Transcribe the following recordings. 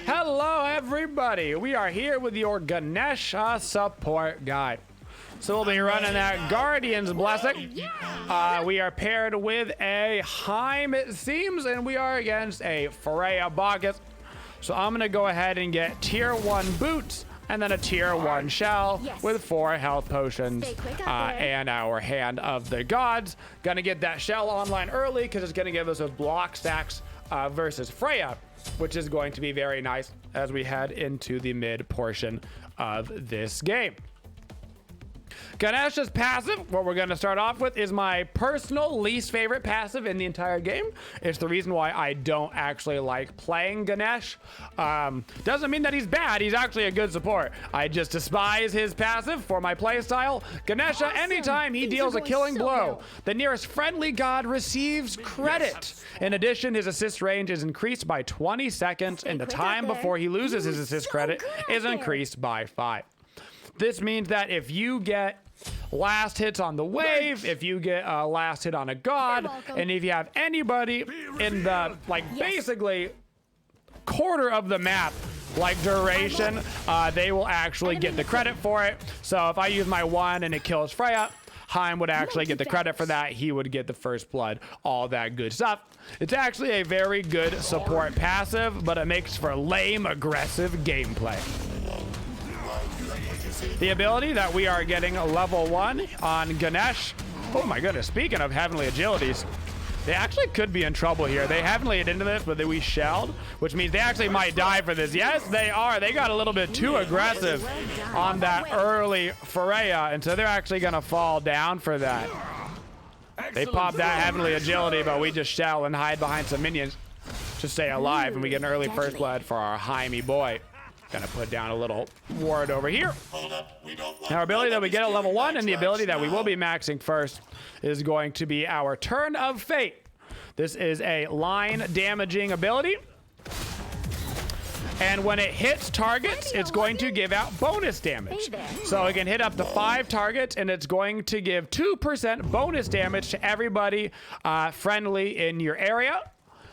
Hello everybody, we are here with your Ganesha support guide. So we'll be running that Guardian's Blessing. We are paired with a Heim, it seems, and we are against a Freya Bacchus. So I'm gonna go ahead and get tier 1 boots and then a tier 1 shell with 4 health potions and our Hand of the Gods. Gonna get that shell online early because it's gonna give us those block stacks versus Freya, which is going to be very nice as we head into the mid portion of this game. Ganesha's passive, what we're going to start off with, is my personal least favorite passive in the entire game. It's the reason why I don't actually like playing Ganesh. Doesn't mean that he's bad. He's actually a good support. I just despise his passive for my playstyle. Ganesha, anytime he deals a killing blow, the nearest friendly god receives credit. In addition, his assist range is increased by 20 seconds, and the time before he loses his assist credit is increased by 5. This means that if you get last hits on the wave, if you get a last hit on a god, and if you have anybody in the, basically quarter of the map, duration, they will actually get the credit for it. So if I use my 1 and it kills Freya, Heim would actually get the credit for that. He would get the first blood, all that good stuff. It's actually a very good support passive, but it makes for lame, aggressive gameplay. The ability that we are getting level 1 on Ganesh. Oh my goodness, speaking of heavenly agilities, they actually could be in trouble here. They haven't laid into this, but we shelled, which means they actually might die for this. Yes, they are. They got a little bit too aggressive on that early Freya, and so they're actually going to fall down for that. They pop that heavenly agility, but we just shell and hide behind some minions to stay alive, and we get an early first blood for our Jaime boy. Gonna put down a little ward over here. Our ability that we get at level 1 and the ability that we will be maxing first is going to be our Turn of Fate. This is a line damaging ability. And when it hits targets, it's going to give out bonus damage. So it can hit up to 5 targets, and it's going to give 2% bonus damage to everybody friendly in your area.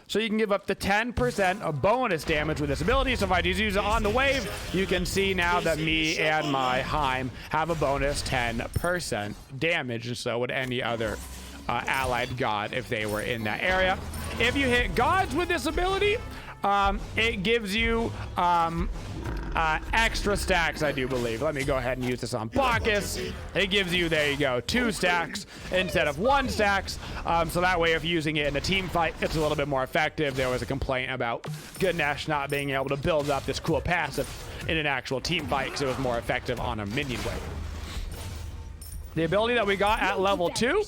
So you can give up to 10% of bonus damage with this ability. So if I just use it on the wave, you can see now that me and my Heim have a bonus 10% damage. And so would any other allied god if they were in that area. If you hit gods with this ability, it gives you extra stacks, I do believe. Let me go ahead and use this on Bacchus. It gives you, there you go, 2 stacks instead of 1 stacks. So that way, if using it in a team fight, it's a little bit more effective. There was a complaint about Ganesh not being able to build up this cool passive in an actual team fight because it was more effective on a minion wave. The ability that we got at level 2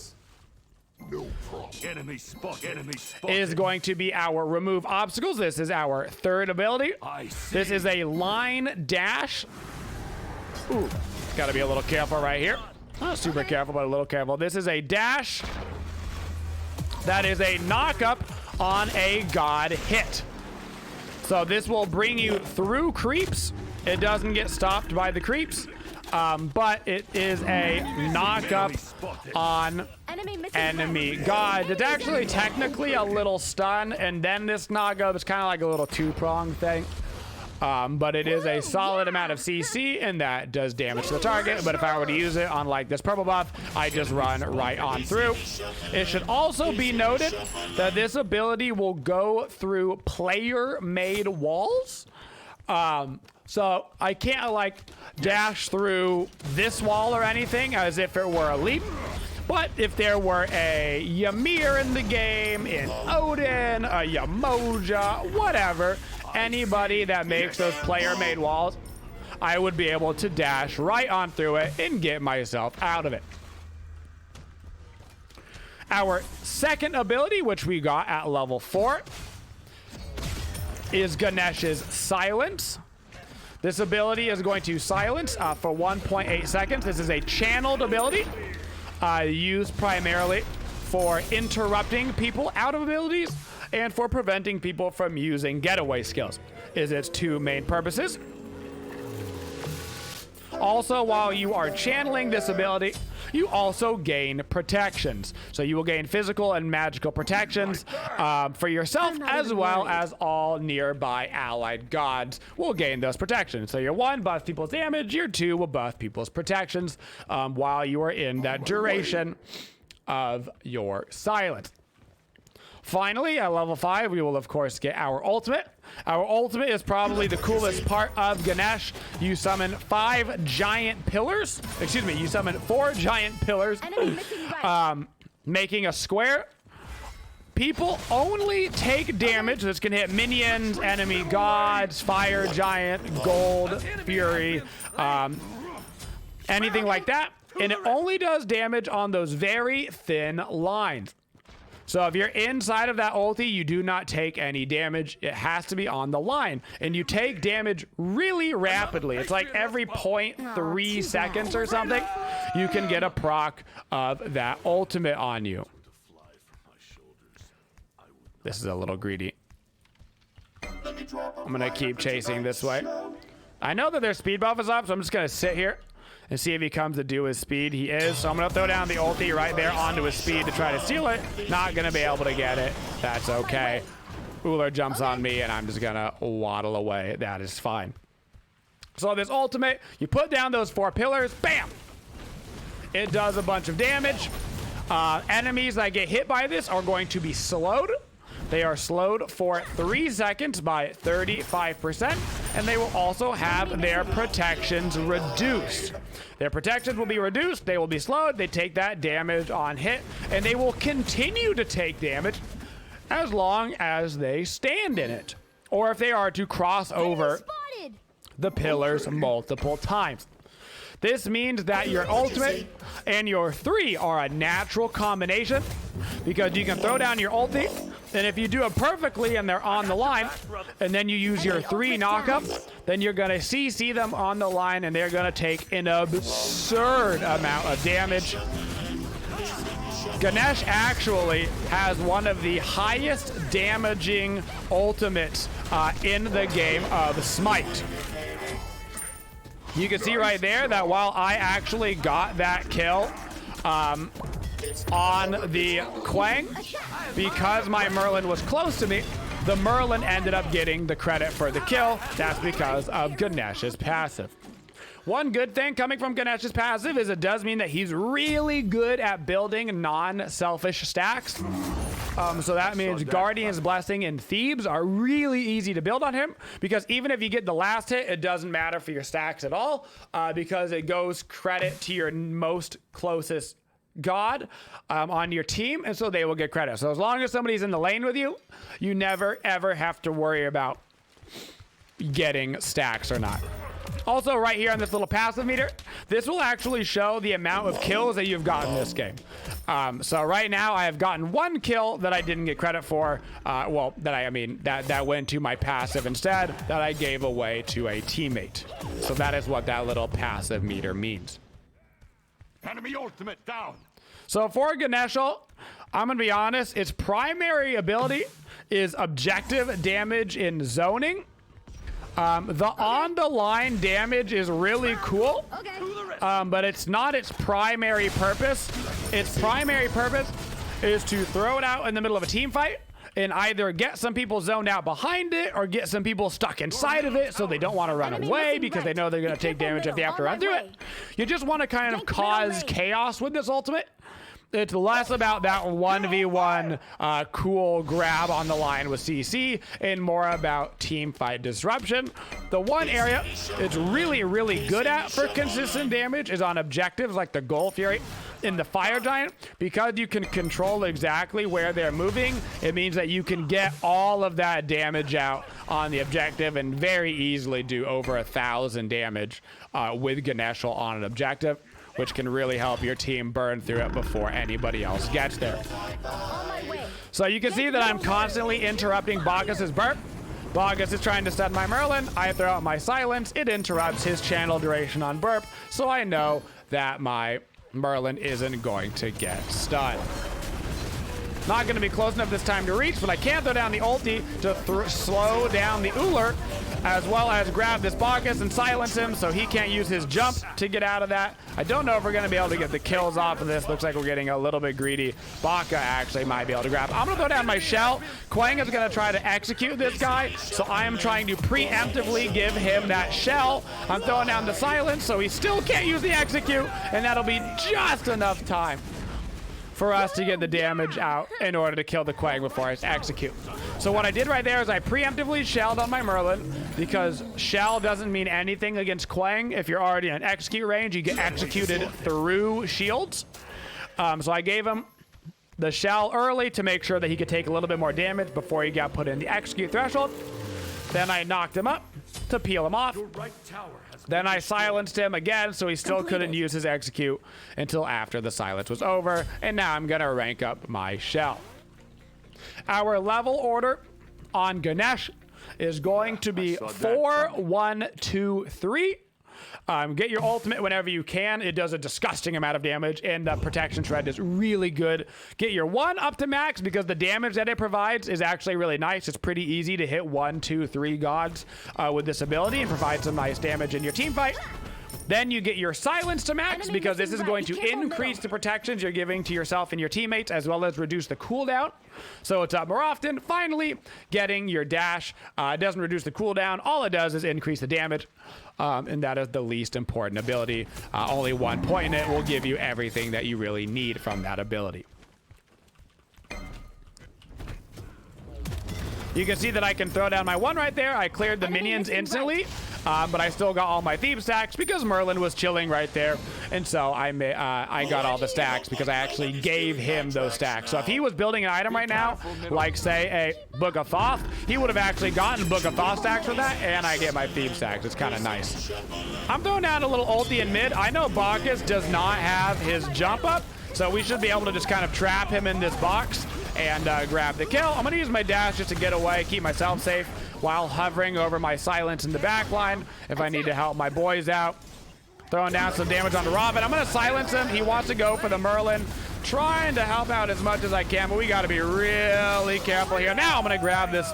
is going to be our Remove Obstacles. This is our 3rd ability. This is a line dash. Ooh, gotta be a little careful right here. Not super careful, but a little careful. This is a dash that is a knock-up on a god hit. So this will bring you through creeps. It doesn't get stopped by the creeps. But it is a knock-up on enemy god. It's actually technically a little stun, and then this knock-up is kind of like a little 2-prong thing. But it is a solid amount of CC, and that does damage to the target. But if I were to use it on like this purple buff, I just run right on through. It should also be noted that this ability will go through player-made walls. So I can't dash through this wall or anything as if it were a leap. But if there were a Ymir in the game, an Odin, a Yamoja, whatever, anybody that makes those player-made walls, I would be able to dash right on through it and get myself out of it. Our second ability, which we got at level 4, is Ganesh's Silence. This ability is going to silence for 1.8 seconds. This is a channeled ability used primarily for interrupting people out of abilities and for preventing people from using getaway skills is its 2 main purposes. Also, while you are channeling this ability, you also gain protections. So you will gain physical and magical protections for yourself, as well as all nearby allied gods will gain those protections. So your 1 buffs people's damage, your 2 will buff people's protections while you are in that duration of your silence. Finally, at level 5, we will of course get our ultimate. Our ultimate is probably the coolest part of Ganesh. You summon 5 giant pillars. Excuse me, you summon 4 giant pillars, making a square. People only take damage. This can hit minions, enemy gods, fire giant, gold, fury, anything like that. And it only does damage on those very thin lines. So if you're inside of that ulti, you do not take any damage. It has to be on the line. And you take damage really rapidly. It's like every 0.3 seconds or something, you can get a proc of that ultimate on you. This is a little greedy. I'm gonna keep chasing this way. I know that their speed buff is up, so I'm just gonna sit here and see if he comes to do his speed. He is, so I'm gonna throw down the ulti right there onto his speed to try to steal it. Not gonna be able to get it. That's okay. Woojer jumps on me and I'm just gonna waddle away. That is fine. So this ultimate, you put down those 4 pillars, bam! It does a bunch of damage. Enemies that get hit by this are going to be slowed. They are slowed for 3 seconds by 35%, and they will also have their protections reduced. Their protections will be reduced, they will be slowed, they take that damage on hit, and they will continue to take damage as long as they stand in it, or if they are to cross over the pillars multiple times. This means that your ultimate and your 3 are a natural combination, because you can throw down your ulti, and if you do it perfectly and they're on the line, and then you use your 3 knockup, then you're gonna CC them on the line and they're gonna take an absurd amount of damage. Ganesh actually has one of the highest damaging ultimates in the game of Smite. You can see right there that while I actually got that kill on the Quang, because my Merlin was close to me, the Merlin ended up getting the credit for the kill. That's because of Ganesh's passive. One good thing coming from Ganesh's passive is it does mean that he's really good at building non-selfish stacks. So that means Guardian's Blessing and Thebes are really easy to build on him, because even if you get the last hit, it doesn't matter for your stacks at all, because it goes credit to your most closest god on your team, and so they will get credit. So as long as somebody's in the lane with you, you never ever have to worry about getting stacks or not. Also, right here on this little passive meter, this will actually show the amount of kills that you've gotten this game. So right now I have gotten 1 kill that I didn't get credit for. Well, that went to my passive instead, that I gave away to a teammate. So that is what that little passive meter means. Enemy ultimate down. So for Ganesha, I'm gonna be honest, its primary ability is objective damage in zoning. The on the line damage is really cool, but it's not its primary purpose. Its primary purpose is to throw it out in the middle of a team fight and either get some people zoned out behind it or get some people stuck inside of it so they don't want to run away because they know they're going to take damage if they have to run through it. You just want to kind of cause chaos with this ultimate. It's less about that 1v1 cool grab on the line with CC and more about team fight disruption. The one area it's really, really good at for consistent damage is on objectives like the Gold Fury and the Fire Giant. Because you can control exactly where they're moving, it means that you can get all of that damage out on the objective and very easily do over 1,000 damage with Ganesha on an objective, which can really help your team burn through it before anybody else gets there. So you can see that I'm constantly interrupting Bacchus's burp. Bacchus is trying to stun my Merlin. I throw out my silence. It interrupts his channel duration on burp, so I know that my Merlin isn't going to get stunned. Not going to be close enough this time to reach, but I can throw down the ulti to slow down the Woojer as well as grab this Bacchus and silence him so he can't use his jump to get out of that. I don't know if we're going to be able to get the kills off of this. Looks like we're getting a little bit greedy. Baka actually might be able to grab. I'm going to throw down my shell. Quang is going to try to execute this guy, so I am trying to preemptively give him that shell. I'm throwing down the silence, so he still can't use the execute, and that'll be just enough time for us to get the damage out in order to kill the Quang before I execute. So what I did right there is I preemptively shelled on my Merlin, because shell doesn't mean anything against Quang. If you're already in execute range, you get executed through shields. So I gave him the shell early to make sure that he could take a little bit more damage before he got put in the execute threshold. Then I knocked him up to peel him off. Then I silenced him again, so he still couldn't use his execute until after the silence was over. And now I'm gonna rank up my shell. Our level order on Ganesh is going to be 4, 1, 2, 3. Get your ultimate whenever you can. It does a disgusting amount of damage, and the protection shred is really good. Get your 1 up to max, because the damage that it provides is actually really nice. It's pretty easy to hit 1, 2, 3 gods with this ability and provide some nice damage in your team fight. Then you get your silence to max, because this is going to increase the protections you're giving to yourself and your teammates, as well as reduce the cooldown. So it's up more often. Finally, getting your dash. It doesn't reduce the cooldown. All it does is increase the damage. And that is the least important ability. Only 1 point in it will give you everything that you really need from that ability. You can see that I can throw down my 1 right there. I cleared the minions instantly, but I still got all my Thebe stacks because Merlin was chilling right there. And so I got all the stacks because I actually gave him those stacks. So if he was building an item right now, like say a Book of Thoth, he would have actually gotten Book of Thoth stacks for that, and I get my Thebe stacks. It's kind of nice. I'm throwing down a little ulti in mid. I know Bacchus does not have his jump up, so we should be able to just kind of trap him in this box and grab the kill. I'm going to use my dash just to get away, keep myself safe, while hovering over my silence in the back line if I need to help my boys out. Throwing down some damage on the Robin. I'm going to silence him. He wants to go for the Merlin. Trying to help out as much as I can, but we got to be really careful here. Now I'm going to grab this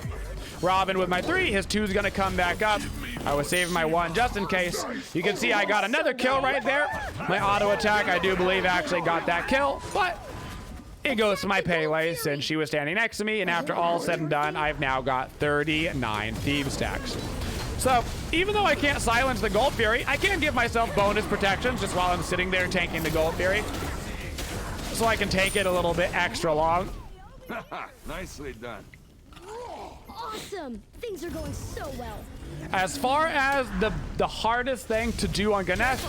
Robin with my 3. His 2 is going to come back up. I was saving my 1 just in case. You can see I got another kill right there. My auto attack, I do believe, actually got that kill, but it goes to my Pele since she was standing next to me, and after all said and done, I've now got 39 Thebe stacks. So even though I can't silence the Gold Fury, I can give myself bonus protections just while I'm sitting there tanking the Gold Fury, so I can take it a little bit extra long. Nicely done. Awesome! Things are going so well. As far as the hardest thing to do on Ganesh,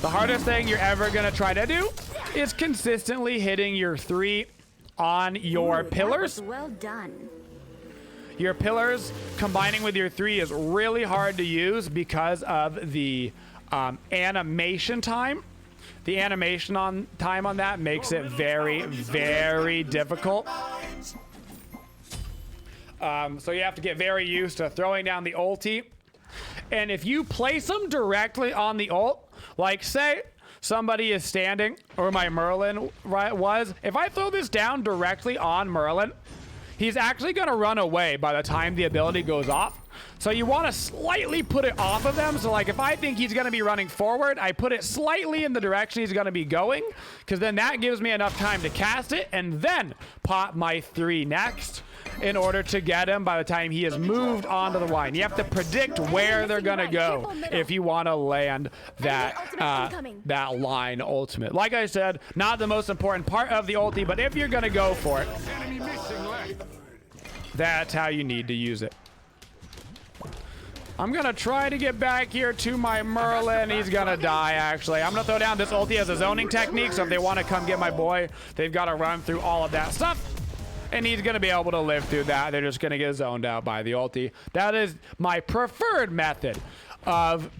the hardest thing you're ever going to try to do is consistently hitting your 3 on your pillars. Well done. Your pillars combining with your 3 is really hard to use because of the animation time. The animation time on that makes it very, very difficult. So you have to get very used to throwing down the ulti. And if you place them directly on the ult, like say somebody is standing, or my Merlin was, if I throw this down directly on Merlin, he's actually going to run away by the time the ability goes off. So you want to slightly put it off of them. So like if I think he's going to be running forward, I put it slightly in the direction he's going to be going, because then that gives me enough time to cast it and then pop my 3 next in order to get him by the time he has moved onto the line. You have to predict where they're going to go if you want to land that line ultimate. Like I said, not the most important part of the ulti, but if you're going to go for it, that's how you need to use it. I'm going to try to get back here to my Merlin. He's going to die, actually. I'm going to throw down this ulti as a zoning technique, so if they want to come get my boy, they've got to run through all of that stuff. And he's going to be able to live through that. They're just going to get zoned out by the ulti. That is my preferred method of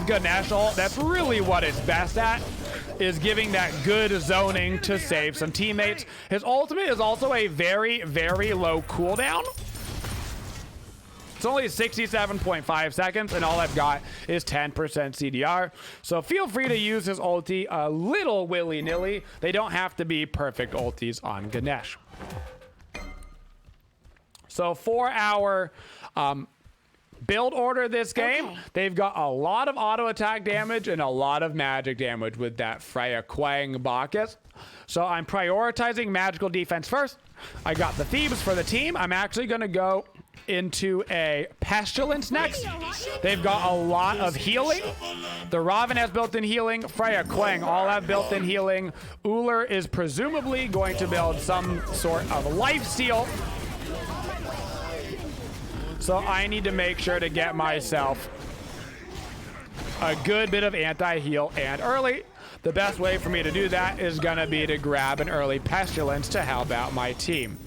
Ganesha. That's really what it's best at, is giving that good zoning to save some teammates. His ultimate is also a very, very low cooldown. It's only 67.5 seconds, and all I've got is 10% CDR. So feel free to use his ulti a little willy-nilly. They don't have to be perfect ultis on Ganesh. So So for our build order this game, they've got a lot of auto attack damage and a lot of magic damage with that Freya Quang Bacchus. So I'm prioritizing magical defense first. I got the Thebes for the team. I'm actually going to go into a Pestilence next. They've got a lot of healing. The Raven has built-in healing. Freya Quang all have built-in healing. Uller is presumably going to build some sort of lifesteal. So I need to make sure to get myself a good bit of anti-heal and early. The best way for me to do that is gonna be to grab an early Pestilence to help out my team.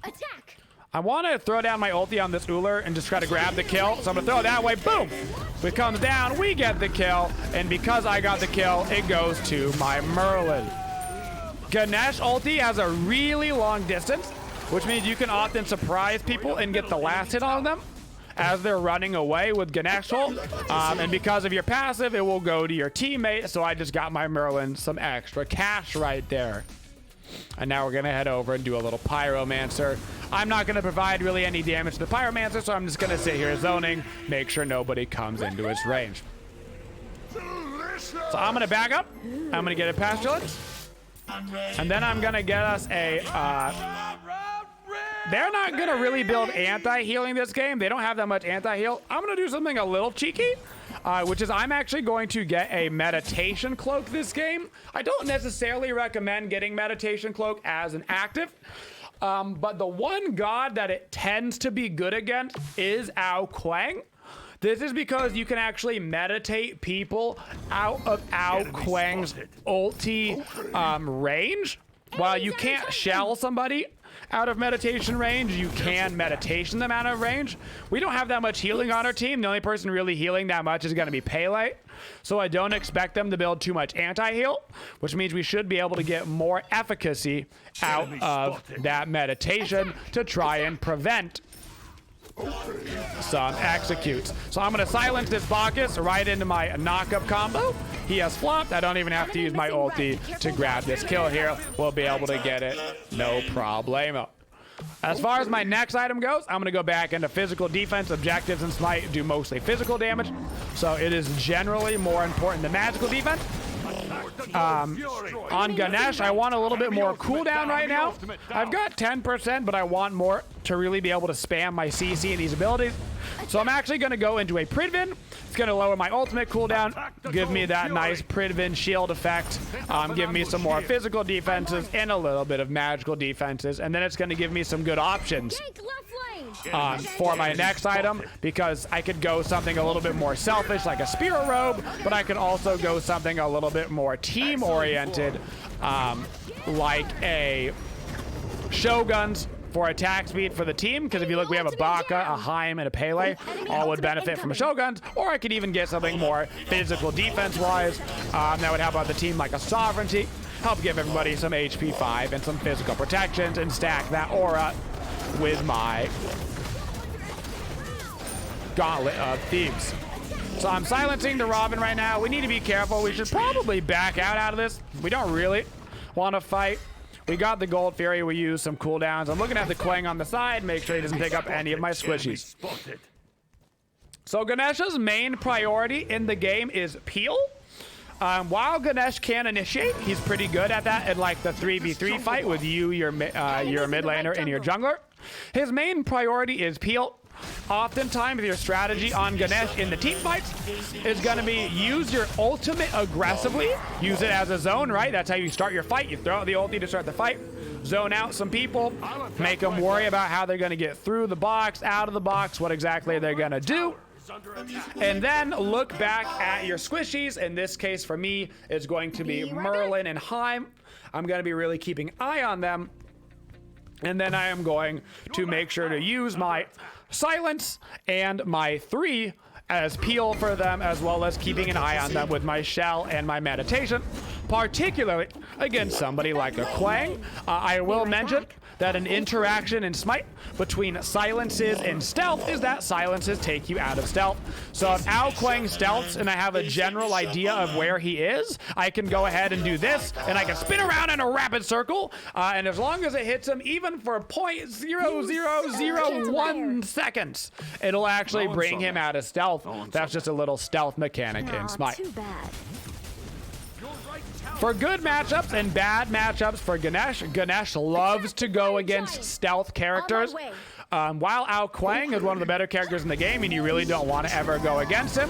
Attack. I want to throw down my ulti on this Uller and just try to grab the kill. So I'm gonna throw it that way. Boom! If it comes down, we get the kill. And because I got the kill, it goes to my Merlin. Ganesh ulti has a really long distance, which means you can often surprise people and get the last hit on them as they're running away with Ganesh ult. And because of your passive, it will go to your teammate. So I just got my Merlin some extra cash right there. And now we're gonna head over and do a little Pyromancer. I'm not gonna provide really any damage to the Pyromancer, so I'm just gonna sit here zoning, make sure nobody comes into its range. So I'm gonna back up. I'm gonna get a Pestilence. And then I'm gonna get us a, they're not gonna really build anti-healing this game. They don't have that much anti-heal. I'm gonna do something a little cheeky, which is I'm actually going to get a Meditation Cloak this game. I don't necessarily recommend getting Meditation Cloak as an active, but the one god that it tends to be good against is Ao Quang. This is because you can actually meditate people out of Ao Quang's ulti range. While you can't shell somebody out of meditation range, you can meditation them out of range. We don't have that much healing on our team. The only person really healing that much is going to be Pele. So I don't expect them to build too much anti-heal, which means we should be able to get more efficacy out of that meditation to try and prevent some executes. So I'm going to silence this Bacchus right into my knock-up combo. He has flopped. I don't even have to use my ulti to grab this kill here. We'll be able to get it. No problemo. As far as my next item goes, I'm going to go back into physical defense. Objectives in Smite do mostly physical damage, so it is generally more important than magical defense. On Ganesh, I want a little bit more cooldown right now. I've got 10%, but I want more to really be able to spam my CC and these abilities. So I'm actually going to go into a Pridvin. It's going to lower my ultimate cooldown, give me that nice Pridvin shield effect, give me some more physical defenses and a little bit of magical defenses, and then it's going to give me some good options for my next item, because I could go something a little bit more selfish like a Spirit Robe, but I could also go something a little bit more team-oriented like a Shoguns for attack speed for the team, because if you look, we have a Baka, a Haim, and a Pele. All would benefit from a Shoguns, or I could even get something more physical defense-wise that would help out the team, like a Sovereignty, help give everybody some HP 5 and some physical protections, and stack that aura with my Gauntlet of Thebes. So I'm silencing the Robin right now. We need to be careful. We should probably back out of this. We don't really want to fight. We got the Gold Fury. We use some cooldowns. I'm looking at the Quang on the side. Make sure he doesn't pick up any of my squishies. So Ganesha's main priority in the game is peel. While Ganesh can initiate, he's pretty good at that in like the 3v3 fight with you, your mid laner, and your jungler. His main priority is peel. Oftentimes, your strategy on Ganesh in the team fights is going to be use your ultimate aggressively. Use it as a zone, right? That's how you start your fight. You throw out the ulti to start the fight. Zone out some people. Make them worry about how they're going to get through the box, out of the box, what exactly they're going to do. And then look back at your squishies. In this case, for me, it's going to be Merlin and Haim. I'm going to be really keeping an eye on them. And then I am going to make sure to use my silence and my 3 as peel for them, as well as keeping an eye on them with my shell and my meditation, particularly against somebody like a Quang. I will mention that an interaction in Smite between silences and stealth is that silences take you out of stealth. So if Ao Kuang stealths and I have a general idea of where he is, I can go ahead and do this, and I can spin around in a rapid circle, and as long as it hits him, even for 0.0001 seconds, it'll actually bring him out of stealth. That's just a little stealth mechanic in Smite. Too bad. For good matchups and bad matchups for Ganesh, Ganesh loves to go against stealth characters. While Ao Kuang is one of the better characters in the game and you really don't want to ever go against him,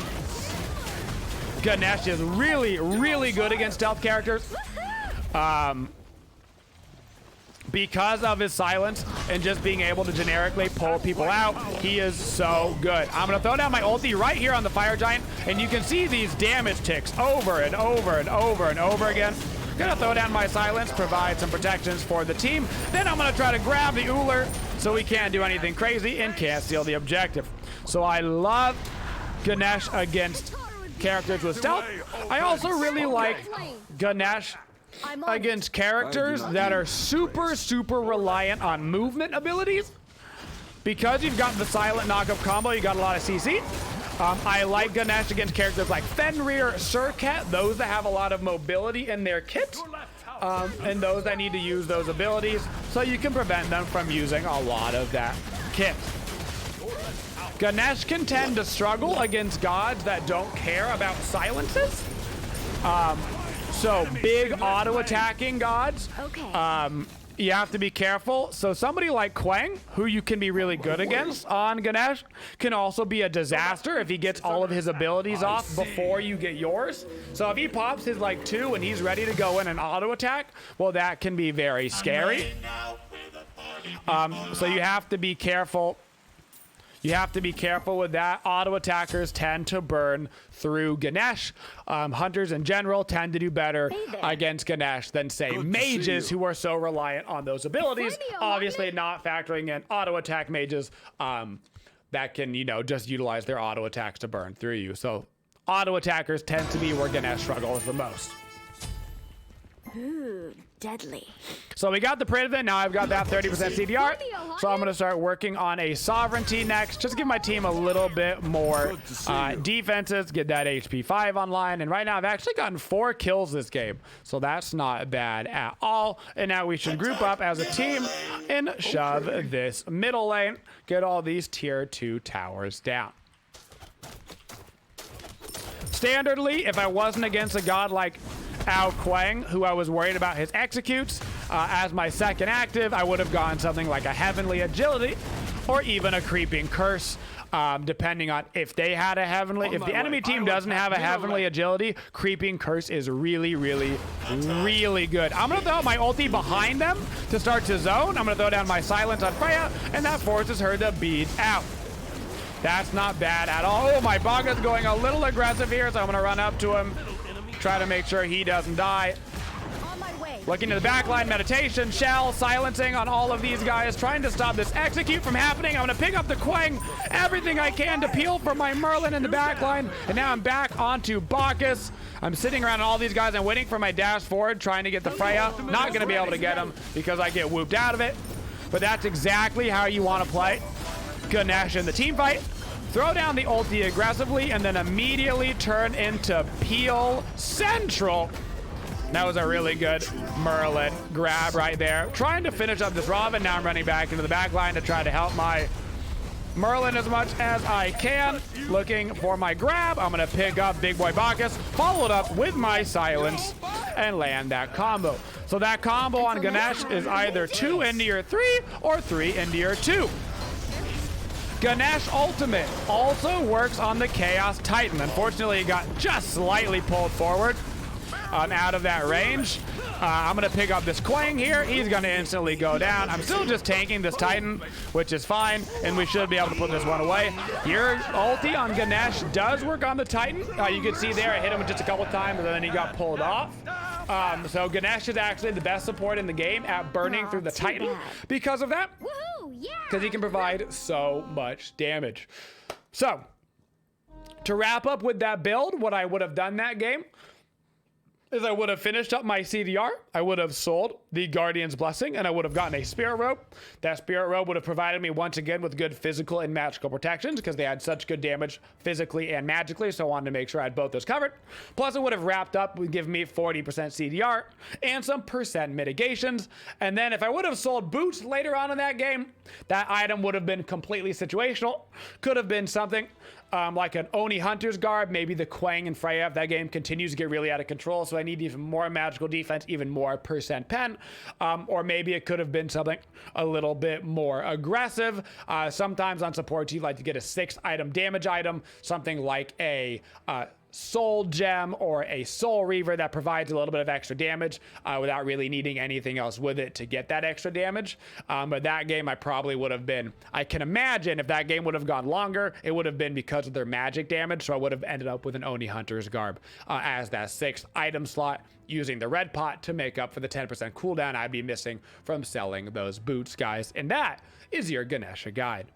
Ganesh is really, really good against stealth characters. Because of his silence and just being able to generically pull people out, he is so good. I'm gonna throw down my ulti right here on the fire giant, and you can see these damage ticks over and over and over and over again. Gonna throw down my silence, provide some protections for the team. Then I'm gonna try to grab the Uller so he can't do anything crazy and can't steal the objective. So I love Ganesh against characters with stealth. I also really like Ganesh against characters that are super, super reliant on movement abilities. Because you've got the silent knockup combo, you got a lot of CC. I like Ganesh against characters like Fenrir, Surcat, those that have a lot of mobility in their kit, and those that need to use those abilities, so you can prevent them from using a lot of that kit. Ganesh can tend to struggle against gods that don't care about silences. So big auto-attacking gods, you have to be careful. So somebody like Kuang, who you can be really good against on Ganesh, can also be a disaster if he gets all of his abilities off before you get yours. So if he pops his like 2 and he's ready to go in and auto-attack, well, that can be very scary. So you have to be careful. You have to be careful with that. Auto attackers tend to burn through Ganesh. Hunters in general tend to do better against Ganesh than, say, mages who are so reliant on those abilities. Obviously not factoring in auto attack mages that can, you know, just utilize their auto attacks to burn through you. So auto attackers tend to be where Ganesh struggles the most. Ooh, deadly. So we got the Private, now I've got that 30% CDR. So I'm gonna start working on a sovereignty next, just to give my team a little bit more defenses, get that HP 5 online. And right now I've actually gotten 4 kills this game. So that's not bad at all. And now we should group up as a team and shove this middle lane, get all these tier 2 towers down. Standardly, if I wasn't against a god like Ao Kuang, who I was worried about his executes, as my second active, I would have gone something like a Heavenly Agility or even a Creeping Curse, depending on if they had a Heavenly. If the enemy team doesn't have a Heavenly Agility, Creeping Curse is really, really, really good. I'm going to throw out my ulti behind them to start to zone. I'm going to throw down my Silence on Freya, and that forces her to bead out. That's not bad at all. Oh, my Baga's going a little aggressive here, so I'm going to run up to him, try to make sure he doesn't die. Looking to the backline, meditation, shell, silencing on all of these guys, trying to stop this execute from happening. I'm gonna pick up the Kuang, everything I can to peel for my Merlin in the backline, and now I'm back onto Bacchus. I'm sitting around all these guys, I'm waiting for my dash forward, trying to get the Freya. Not gonna be able to get him because I get whooped out of it, but that's exactly how you wanna play Ganesh in the team fight. Throw down the ulti aggressively and then immediately turn into Peel Central. That was a really good Merlin grab right there. Trying to finish up this Robin. Now I'm running back into the back line to try to help my Merlin as much as I can. Looking for my grab. I'm going to pick up Big Boy Bacchus, followed up with my Silence, and land that combo. So that combo on Ganesh is either 2 into your 3 or 3 into your 2. Ganesh Ultimate also works on the Chaos Titan. Unfortunately, it got just slightly pulled forward out of that range. I'm going to pick up this Kuang here. He's going to instantly go down. I'm still just tanking this Titan, which is fine, and we should be able to put this one away. Your ulti on Ganesh does work on the Titan. You can see there, I hit him just a couple times, and then he got pulled off. So Ganesh is actually the best support in the game at burning through the Titan because of that. Because he can provide so much damage. So, to wrap up with that build, what I would have done that game, is I would have finished up my CDR, I would have sold the Guardian's Blessing, and I would have gotten a Spirit Robe. That Spirit Robe would have provided me once again with good physical and magical protections because they had such good damage physically and magically, so I wanted to make sure I had both those covered. Plus, it would have wrapped up with giving me 40% CDR and some percent mitigations. And then if I would have sold boots later on in that game, that item would have been completely situational. Could have been something like an Oni Hunter's Garb, maybe the Quang and Freya if that game continues to get really out of control, so I need even more magical defense, even more percent pen, or maybe it could have been something a little bit more aggressive. Sometimes on support you like to get a 6-item damage item, something like a Soul Gem or a Soul Reaver that provides a little bit of extra damage without really needing anything else with it to get that extra damage. But that game I probably would have been, I can imagine if that game would have gone longer, it would have been because of their magic damage, so I would have ended up with an Oni Hunter's Garb as that 6th item slot, using the red pot to make up for the 10% cooldown I'd be missing from selling those boots, guys. And that is your Ganesha guide.